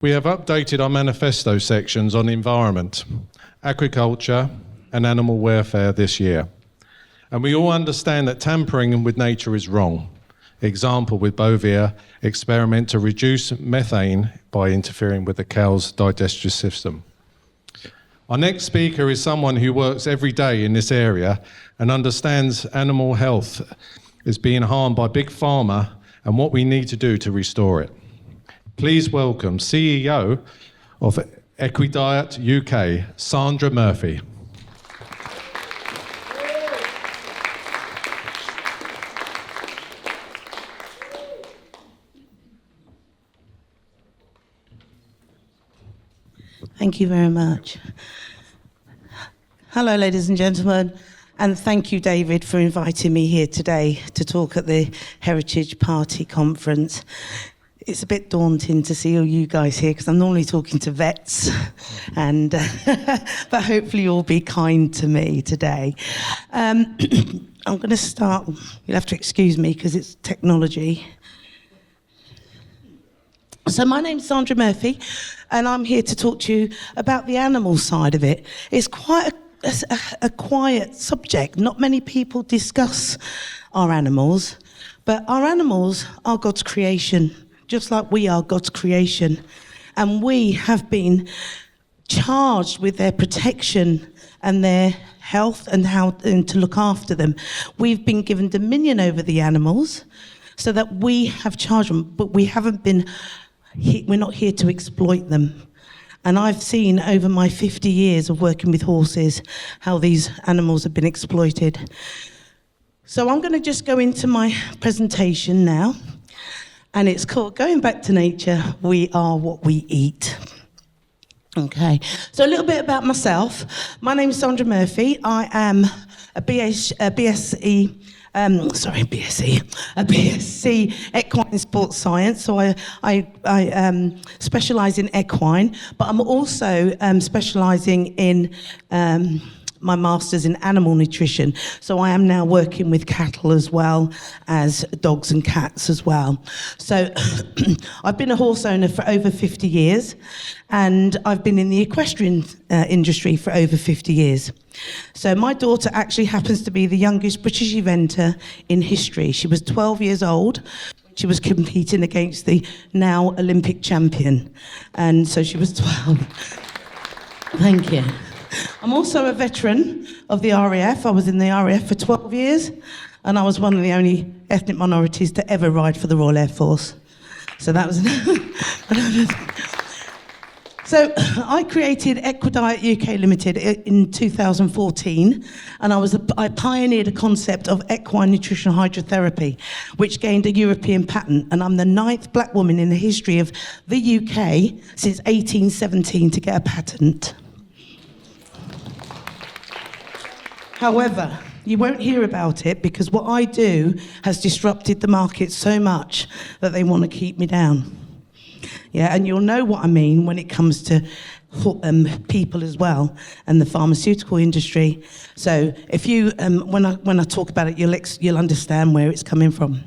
We have updated our manifesto sections on environment, agriculture and animal welfare this year. And we all understand that tampering with nature is wrong. Example with Bovia, experiment to reduce methane by interfering with the cow's digestive system. Our next speaker is someone who works every day in this area and understands animal health is being harmed by big pharma and what we need to do to restore it. Please welcome CEO of Equidiet UK, Sandra Murphy. Thank you very much. Hello, ladies and gentlemen, and thank you, David, for inviting me here today to talk at the Heritage Party Conference. It's a bit daunting to see all you guys here because I'm normally talking to vets, and but hopefully you'll be kind to me today. I'm going to start. You'll have to excuse me because it's technology. So my name's Sandra Murphy, and I'm here to talk to you about the animal side of it. It's quite a quiet subject. Not many people discuss our animals, but our animals are God's creation, just like we are God's creation. And we have been charged with their protection and their health and how and to look after them. We've been given dominion over the animals so that we have charged them, but we haven't been, we're not here to exploit them. And I've seen over my 50 years of working with horses how these animals have been exploited. So I'm going to just go into my presentation now. And it's called Going Back to Nature, We Are What We Eat. Okay, so a little bit about myself. My name is Sandra Murphy. I am a BSc Equine Sports Science. So I specialise in equine, but I'm also specialising in my master's in animal nutrition. So I am now working with cattle as well as dogs and cats as well. So I've been a horse owner for over 50 years, and I've been in the equestrian industry for over 50 years. So my daughter actually happens to be the youngest British eventer in history. She was 12 years old. She was competing against the now Olympic champion. And so she was 12. Thank you. I'm also a veteran of the RAF. I was in the RAF for 12 years, and I was one of the only ethnic minorities to ever ride for the Royal Air Force. So that was... So I created Equidiet UK Limited in 2014, and I pioneered a concept of equine nutritional hydrotherapy, which gained a European patent, and I'm the 9th black woman in the history of the UK since 1817 to get a patent. However, you won't hear about it because what I do has disrupted the market so much that they want to keep me down. Yeah, and you'll know what I mean when it comes to people as well and the pharmaceutical industry. So if you, when I talk about it, you'll understand where it's coming from.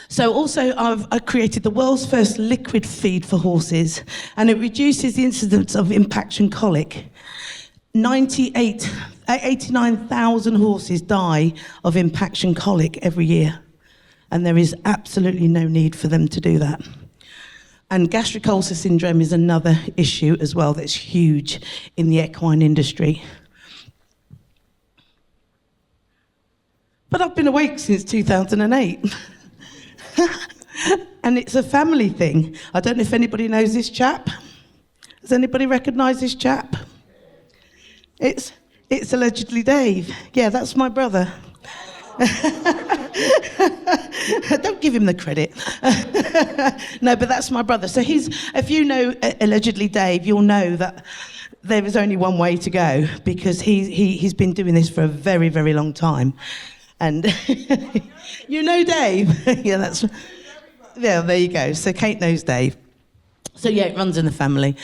So also I created the world's first liquid feed for horses, and it reduces the incidence of impaction colic. 89,000 horses die of impaction colic every year, and there is absolutely no need for them to do that. And gastric ulcer syndrome is another issue as well that's huge in the equine industry. But I've been awake since 2008. And it's a family thing. I don't know if anybody knows this chap. Does anybody recognise this chap? It's allegedly Dave. Yeah, that's my brother. Don't give him the credit. No, but that's my brother. So if you know allegedly Dave, you'll know that there is only one way to go, because he's been doing this for a very, very long time. And you know Dave? Yeah, there you go. So Kate knows Dave. So yeah, it runs in the family.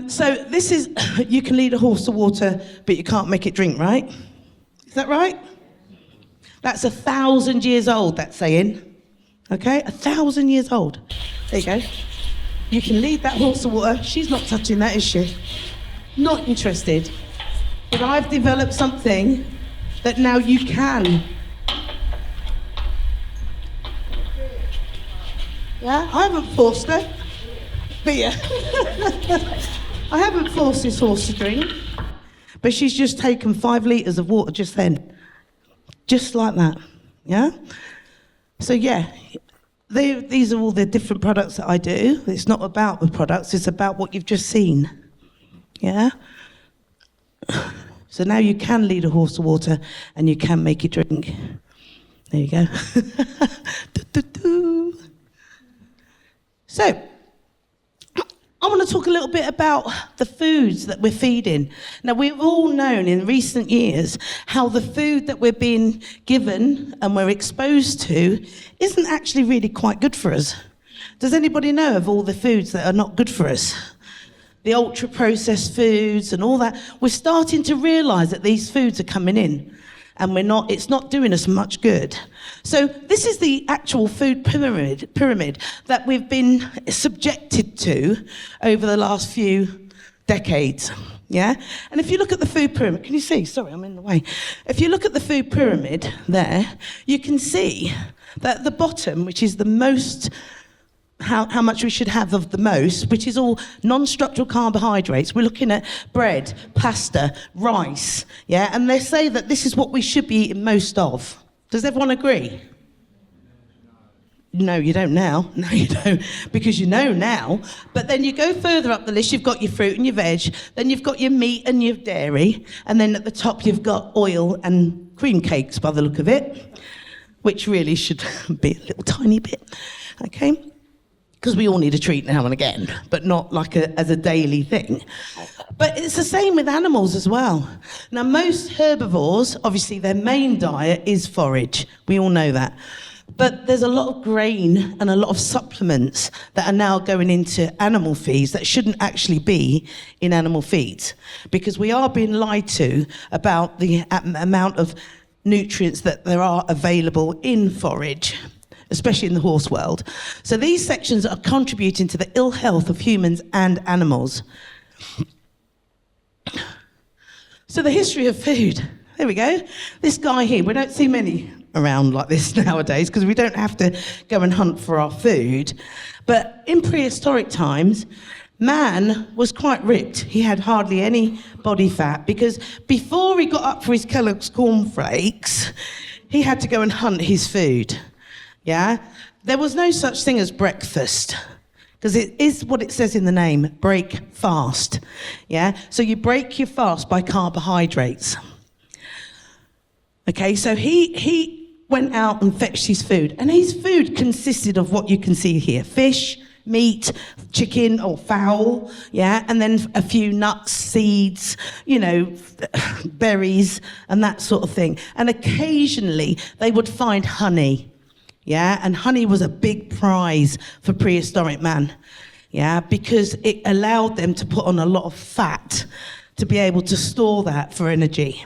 So this is, you can lead a horse to water, but you can't make it drink, right? Is that right? That's 1,000 years old, that saying. Okay, 1,000 years old. There you go. You can lead that horse to water. She's not touching that, is she? Not interested. But I've developed something that now you can. Yeah, I haven't forced her. But yeah. I haven't forced this horse to drink. But she's just taken 5 litres of water just then. Just like that. Yeah? So yeah, these are all the different products that I do. It's not about the products, it's about what you've just seen. Yeah? So now you can lead a horse to water and you can make it drink. There you go. So, I want to talk a little bit about the foods that we're feeding. Now, we've all known in recent years how the food that we're being given and we're exposed to isn't actually really quite good for us. Does anybody know of all the foods that are not good for us? The ultra-processed foods and all that. We're starting to realise that these foods are coming in and it's not doing us much good. So this is the actual food pyramid that we've been subjected to over the last few decades, yeah? And if you look at the food pyramid, can you see? Sorry, I'm in the way. If you look at the food pyramid there, you can see that at the bottom, which is the most, how much we should have of the most, which is all non-structural carbohydrates. We're looking at bread, pasta, rice, yeah? And they say that this is what we should be eating most of. Does everyone agree? No, you don't now. No, you don't, because you know now. But then you go further up the list, you've got your fruit and your veg, then you've got your meat and your dairy, and then at the top you've got oil and cream cakes by the look of it, which really should be a little tiny bit, okay? Because we all need a treat now and again, but not like as a daily thing. But it's the same with animals as well. Now, most herbivores, obviously their main diet is forage. We all know that. But there's a lot of grain and a lot of supplements that are now going into animal feeds that shouldn't actually be in animal feeds, because we are being lied to about the amount of nutrients that there are available in forage, especially in the horse world. So these sections are contributing to the ill health of humans and animals. So the history of food. There we go. This guy here, we don't see many around like this nowadays because we don't have to go and hunt for our food. But in prehistoric times, man was quite ripped. He had hardly any body fat because before he got up for his Kellogg's cornflakes, he had to go and hunt his food. Yeah? There was no such thing as breakfast, because it is what it says in the name, break fast. Yeah? So you break your fast by carbohydrates. Okay, so he went out and fetched his food, and his food consisted of what you can see here: fish, meat, chicken or fowl, yeah, and then a few nuts, seeds, berries and that sort of thing. And occasionally they would find honey. Yeah, and honey was a big prize for prehistoric man, yeah, because it allowed them to put on a lot of fat to be able to store that for energy,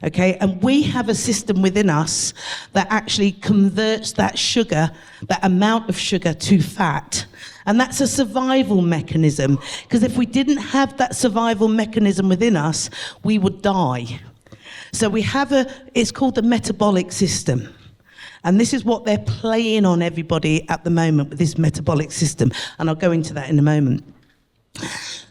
okay? And we have a system within us that actually converts that sugar, that amount of sugar, to fat. And that's a survival mechanism, because if we didn't have that survival mechanism within us, we would die. So we have it's called the metabolic system. And this is what they're playing on everybody at the moment with this metabolic system. And I'll go into that in a moment.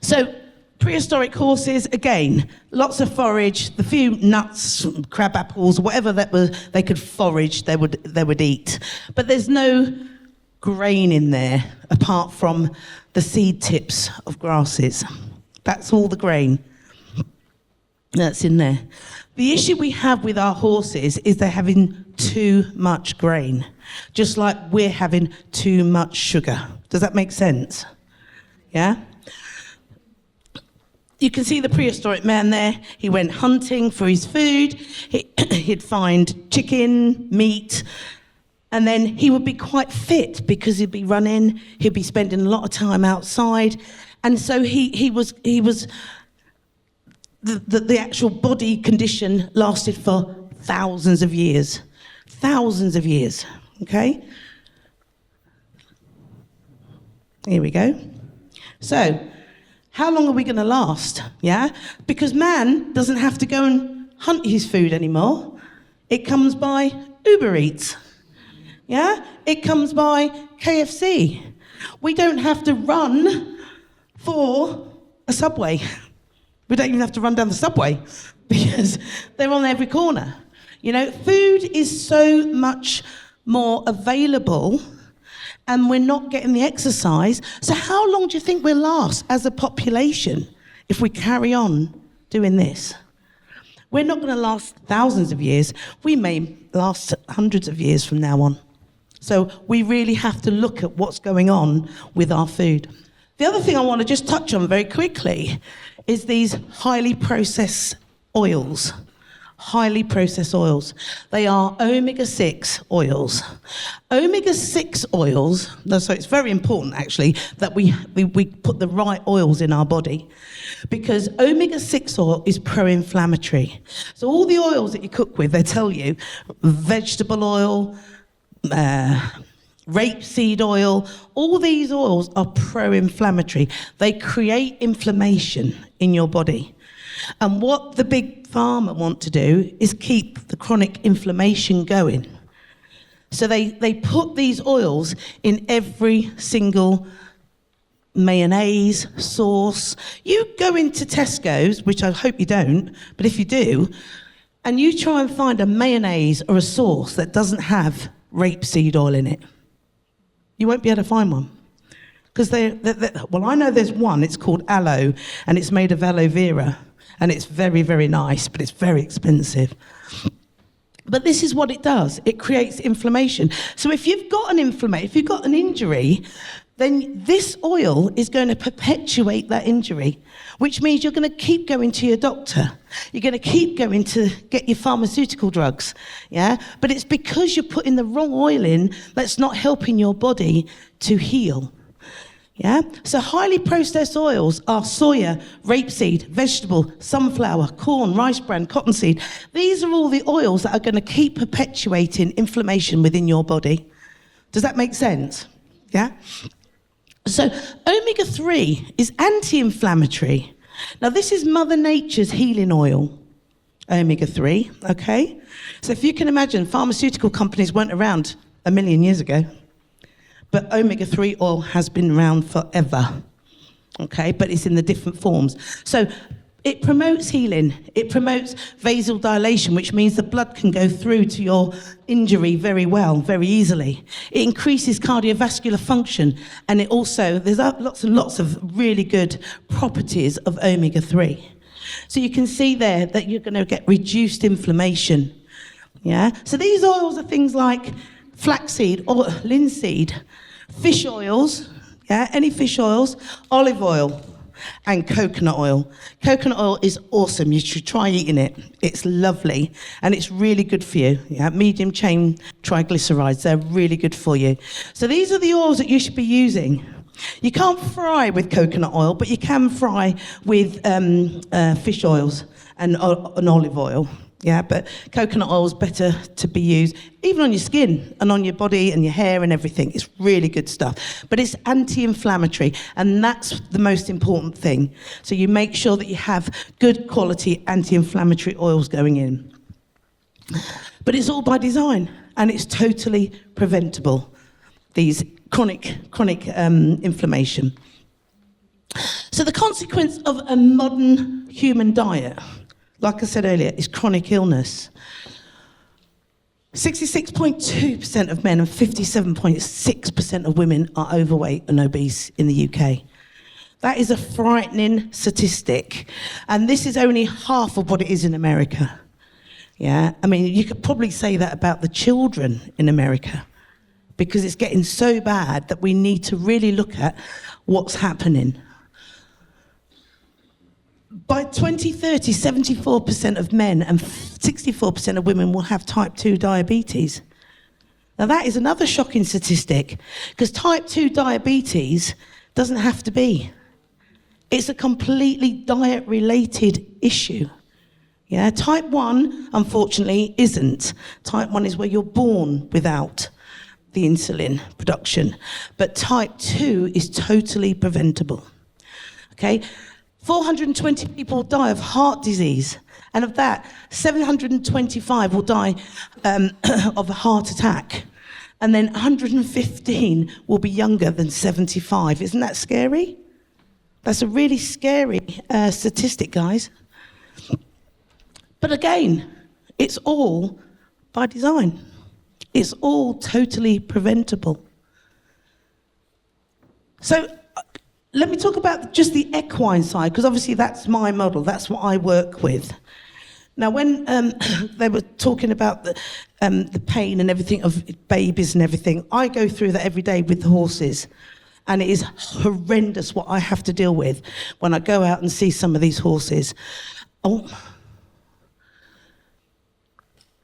So prehistoric horses, again, lots of forage, the few nuts, crab apples, whatever they could forage, they would eat. But there's no grain in there apart from the seed tips of grasses. That's all the grain that's in there. The issue we have with our horses is they're having too much grain, just like we're having too much sugar. Does that make sense? Yeah? You can see the prehistoric man there. He went hunting for his food. He'd find chicken, meat, and then he would be quite fit because he'd be running, he'd be spending a lot of time outside. And so he was the actual body condition lasted for thousands of years. Thousands of years, okay? Here we go. So, how long are we going to last? Yeah? Because man doesn't have to go and hunt his food anymore. It comes by Uber Eats. Yeah? It comes by KFC. We don't have to run for a Subway. We don't even have to run down the Subway because they're on every corner. You know, food is so much more available and we're not getting the exercise. So how long do you think we'll last as a population if we carry on doing this? We're not going to last thousands of years. We may last hundreds of years from now on. So we really have to look at what's going on with our food. The other thing I want to just touch on very quickly is these highly processed oils. Highly processed oils. They are omega-6 oils. Omega-6 oils, so it's very important actually that we put the right oils in our body because omega-6 oil is pro-inflammatory. So all the oils that you cook with, they tell you vegetable oil, rapeseed oil, all these oils are pro-inflammatory. They create inflammation in your body. And what the big pharma want to do is keep the chronic inflammation going. So they put these oils in every single mayonnaise, sauce. You go into Tesco's, which I hope you don't, but if you do, and you try and find a mayonnaise or a sauce that doesn't have rapeseed oil in it, you won't be able to find one. Because well, I know there's one, it's called aloe, and it's made of aloe vera. And it's very, very nice, but it's very expensive. But this is what it does. It creates inflammation. So if you've got if you've got an injury, then this oil is going to perpetuate that injury, which means you're going to keep going to your doctor. You're going to keep going to get your pharmaceutical drugs, yeah? But it's because you're putting the wrong oil in that's not helping your body to heal. Yeah? So highly processed oils are soya, rapeseed, vegetable, sunflower, corn, rice bran, cottonseed. These are all the oils that are going to keep perpetuating inflammation within your body. Does that make sense? Yeah? So omega-3 is anti-inflammatory. Now this is Mother Nature's healing oil, omega-3, okay? So if you can imagine, pharmaceutical companies weren't around 1 million years ago. But omega-3 oil has been around forever, okay? But it's in the different forms. So it promotes healing. It promotes vasodilation, which means the blood can go through to your injury very well, very easily. It increases cardiovascular function, and it also, there's lots and lots of really good properties of omega-3. So you can see there that you're going to get reduced inflammation, yeah? So these oils are things like flaxseed or linseed, fish oils, yeah, any fish oils, olive oil, and coconut oil. Coconut oil is awesome. You should try eating it. It's lovely, and it's really good for you. Yeah, medium chain triglycerides, they're really good for you. So these are the oils that you should be using. You can't fry with coconut oil, but you can fry with fish oils and olive oil. Yeah, but coconut oil is better to be used, even on your skin and on your body and your hair and everything. It's really good stuff. But it's anti-inflammatory, and that's the most important thing. So you make sure that you have good quality anti-inflammatory oils going in. But it's all by design, and it's totally preventable, these chronic inflammation. So the consequence of a modern human diet, like I said earlier, is chronic illness. 66.2% of men and 57.6% of women are overweight and obese in the UK. That is a frightening statistic. And this is only half of what it is in America. Yeah, I mean, you could probably say that about the children in America, because it's getting so bad that we need to really look at what's happening. By 2030, 74% of men and 64% of women will have type 2 diabetes. Now that is another shocking statistic, because type 2 diabetes doesn't have to be. It's a completely diet-related issue. Yeah, type 1, unfortunately, isn't. Type 1 is where you're born without the insulin production. But type 2 is totally preventable. okay? 420 people die of heart disease, and of that, 725 will die of a heart attack, and then 115 will be younger than 75. Isn't that scary? That's a really scary statistic, guys. But again, it's all by design. It's all totally preventable. So let me talk about just the equine side, because obviously that's my model. That's what I work with. Now, when they were talking about the pain and everything of babies and everything, I go through that every day with the horses. And it is horrendous what I have to deal with when I go out and see some of these horses.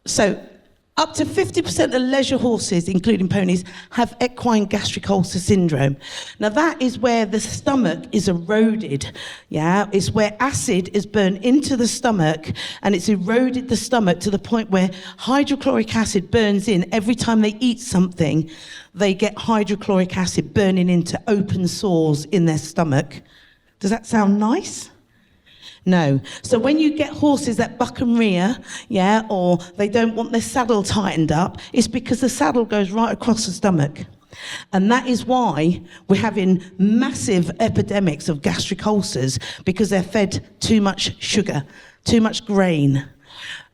So, up to 50% of leisure horses, including ponies, have equine gastric ulcer syndrome. Now, that is where the stomach is eroded, yeah? It's where acid is burned into the stomach, and it's eroded the stomach to the point where hydrochloric acid burns in. Every time they eat something, they get hydrochloric acid burning into open sores in their stomach. Does that sound nice? No. So when you get horses that buck and rear, yeah, or they don't want their saddle tightened up, it's because the saddle goes right across the stomach. And that is why we're having massive epidemics of gastric ulcers, because they're fed too much sugar, too much grain.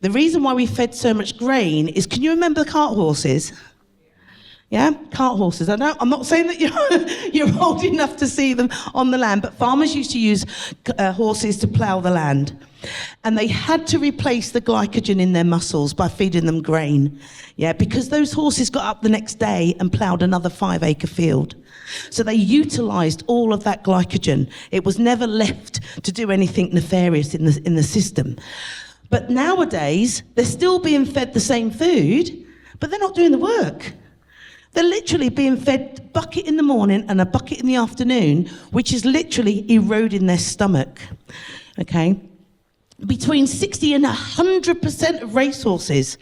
The reason why we fed so much grain is, can you remember the cart horses? Yeah, cart horses. I know, I'm not saying that you're old enough to see them on the land, but farmers used to use horses to plough the land. And they had to replace the glycogen in their muscles by feeding them grain. Yeah, because those horses got up the next day and ploughed another 5-acre field. So they utilised all of that glycogen. It was never left to do anything nefarious in the system. But nowadays, they're still being fed the same food, but they're not doing the work. They're literally being fed a bucket in the morning and a bucket in the afternoon, which is literally eroding their stomach, okay? Between 60 and 100% of racehorses,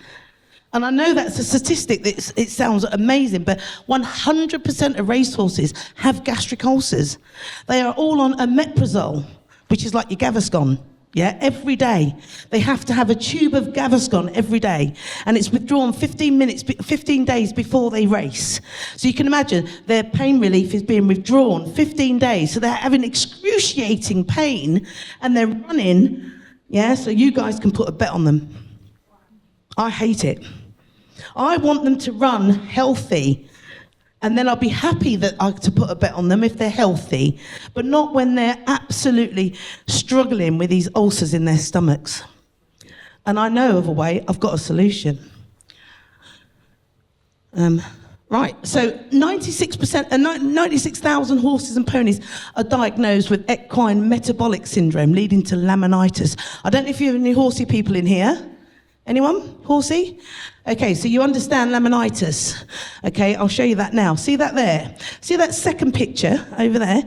and I know that's a statistic that it sounds amazing, but 100% of racehorses have gastric ulcers. They are all on omeprazole, which is like your Gaviscon. Yeah, every day. They have to have a tube of Gaviscon every day. And it's withdrawn 15 days before they race. So you can imagine their pain relief is being withdrawn 15 days. So they're having excruciating pain and they're running. Yeah, so you guys can put a bet on them. I hate it. I want them to run healthy. And then I'll be happy to put a bet on them if they're healthy, but not when they're absolutely struggling with these ulcers in their stomachs. And I know of a way, I've got a solution. Right, so 96,000 horses and ponies are diagnosed with equine metabolic syndrome, leading to laminitis. I don't know if you have any horsey people in here. Anyone? Horsey? Okay, so you understand laminitis. Okay, I'll show you that now. See that there? See that second picture over there?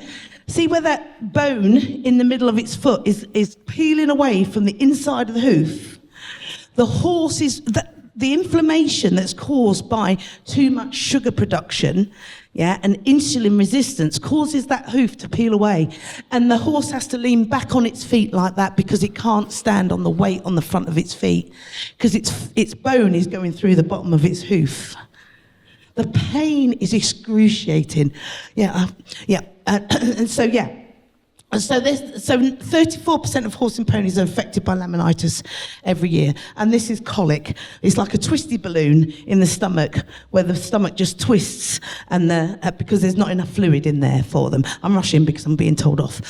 See where that bone in the middle of its foot is peeling away from the inside of the hoof? The horse is... The inflammation that's caused by too much sugar production, yeah, and insulin resistance causes that hoof to peel away. And the horse has to lean back on its feet like that because it can't stand on the weight on the front of its feet because its bone is going through the bottom of its hoof. The pain is excruciating. And so 34% of horse and ponies are affected by laminitis every year. And this is colic. It's like a twisty balloon in the stomach where the stomach just twists and because there's not enough fluid in there for them. I'm rushing because I'm being told off.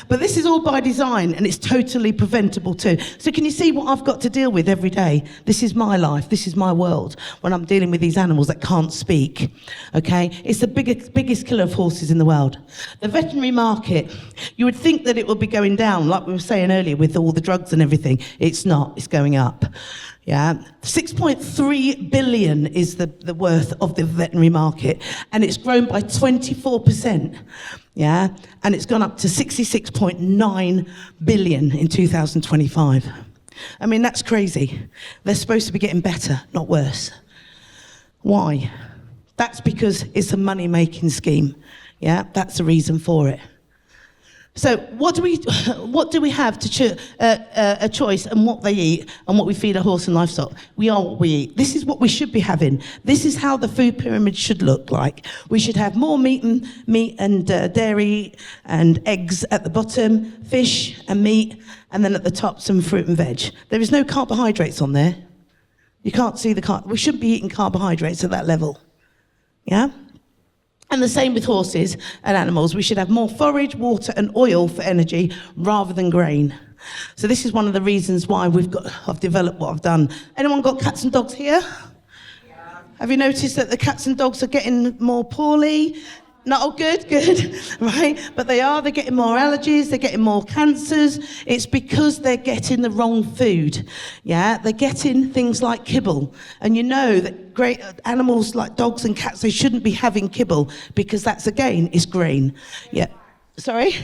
But this is all by design and it's totally preventable too. So can you see what I've got to deal with every day? This is my life. This is my world when I'm dealing with these animals that can't speak. Okay? It's the biggest killer of horses in the world. The veterinary market, you would think that it would be going down, like we were saying earlier, with all the drugs and everything. It's not. It's going up. Yeah, 6.3 billion is the worth of the veterinary market, and it's grown by 24%. Yeah, and it's gone up to 66.9 billion in 2025. I mean, that's crazy. They're supposed to be getting better, not worse. Why? That's because it's a money-making scheme. Yeah, that's the reason for it. So what do we have to a choice in what they eat and what we feed our horse and livestock? We are what we eat. This is what we should be having. This is how the food pyramid should look like. We should have more meat and dairy and eggs at the bottom, fish and meat, and then at the top some fruit and veg. There is no carbohydrates on there. You can't see we shouldn't be eating carbohydrates at that level. Yeah? And the same with horses and animals. We should have more forage, water and oil for energy rather than grain. So this is one of the reasons why I've developed what I've done. Anyone got cats and dogs here? Yeah. Have you noticed that the cats and dogs are getting more poorly? No, good, right? But they're getting more allergies, they're getting more cancers. It's because they're getting the wrong food, yeah? They're getting things like kibble. And you know that great animals like dogs and cats, they shouldn't be having kibble because that's, again, is grain. Yeah, sorry?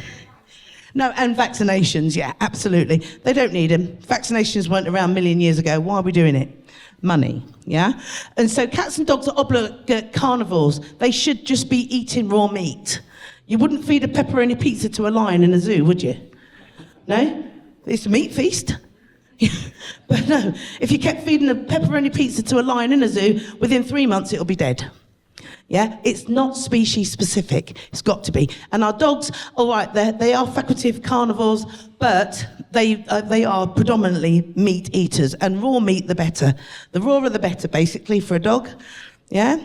No, and vaccinations, yeah, absolutely. They don't need them. Vaccinations weren't around a million years ago. Why are we doing it? Money, yeah? And so cats and dogs are obligate carnivores. They should just be eating raw meat. You wouldn't feed a pepperoni pizza to a lion in a zoo, would you? No? It's a meat feast. But no, if you kept feeding a pepperoni pizza to a lion in a zoo, within 3 months it'll be dead. Yeah, it's not species specific. It's got to be. And our dogs, all right, they are facultative carnivores, but they are predominantly meat eaters, and raw meat the better. The rawer the better, basically, for a dog. Yeah,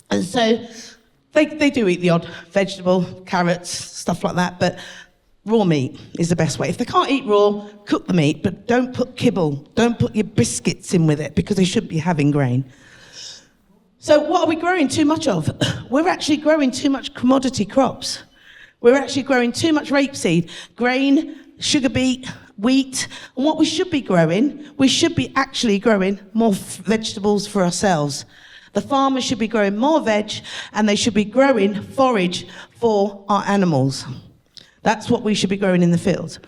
and so they do eat the odd vegetable, carrots, stuff like that, but raw meat is the best way. If they can't eat raw, cook the meat, but don't put kibble, don't put your biscuits in with it because they should be having grain. So what are we growing too much of? We're actually growing too much commodity crops. We're actually growing too much rapeseed, grain, sugar beet, wheat. And what we should be growing, we should be actually growing more vegetables for ourselves. The farmers should be growing more veg, and they should be growing forage for our animals. That's what we should be growing in the fields.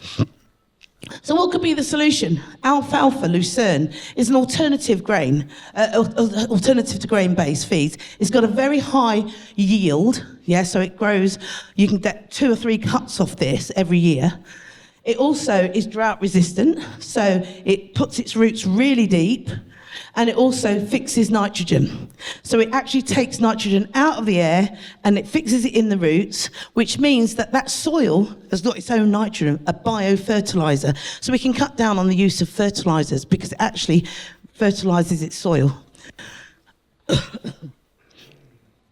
So what could be the solution? Alfalfa, lucerne, is an alternative grain, alternative to grain-based feeds. It's got a very high yield, yeah, so it grows, you can get 2 or 3 cuts off this every year. It also is drought resistant, so it puts its roots really deep, and it also fixes nitrogen. So it actually takes nitrogen out of the air and it fixes it in the roots, which means that that soil has got its own nitrogen, a biofertilizer. So we can cut down on the use of fertilizers because it actually fertilizes its soil.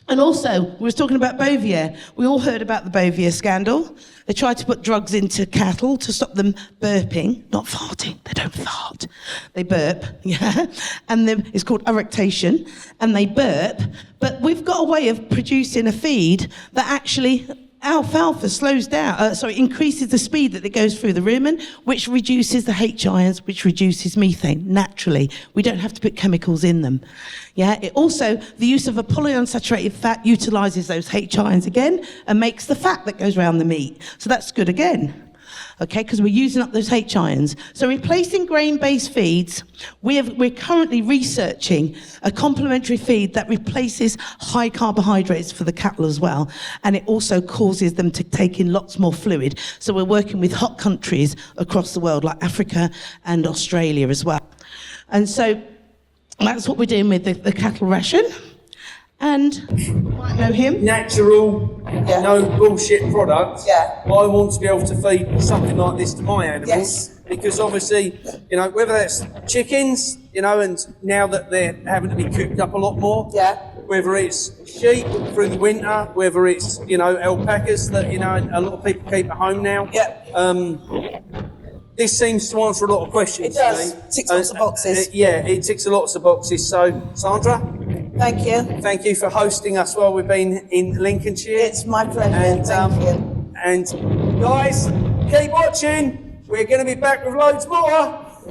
And also, we were talking about Bovier. We all heard about the Bovier scandal. They tried to put drugs into cattle to stop them burping, not farting. They don't fart. They burp, yeah. And it's called eructation, and they burp. But we've got a way of producing a feed that actually alfalfa increases the speed that it goes through the rumen, which reduces the H ions, which reduces methane naturally. We don't have to put chemicals in them. Yeah. It also, the use of a polyunsaturated fat utilises those H ions again and makes the fat that goes around the meat. So that's good again. Okay, because we're using up those H ions. So replacing grain-based feeds, we're currently researching a complementary feed that replaces high carbohydrates for the cattle as well, and it also causes them to take in lots more fluid. So we're working with hot countries across the world, like Africa and Australia as well. And so that's what we're doing with the cattle ration. And you might know him. Natural, Yeah. no bullshit product. Yeah. I want to be able to feed something like this to my animals. Yes. Because obviously, whether that's chickens, and now that they're having to be cooped up a lot more. Yeah. Whether it's sheep through the winter, whether it's, alpacas that, a lot of people keep at home now. Yeah. This seems to answer a lot of questions. It does. to me. Ticks lots of boxes. Yeah, it ticks lots of boxes. So, Sandra, Thank you. thank you for hosting us while we've been in Lincolnshire. It's my pleasure. And, Thank you. And guys, keep watching. We're going to be back with loads more.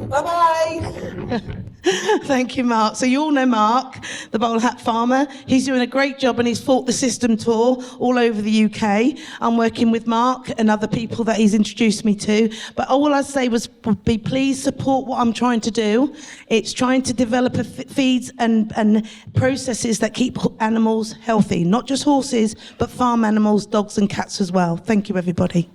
Bye-bye. Thank you, Mark. So you all know Mark, the bowler hat farmer. He's doing a great job and he's fought the system tour all over the UK. I'm working with Mark and other people that he's introduced me to. But all I'd say would be please support what I'm trying to do. It's trying to develop feeds and processes that keep animals healthy, not just horses, but farm animals, dogs and cats as well. Thank you, everybody.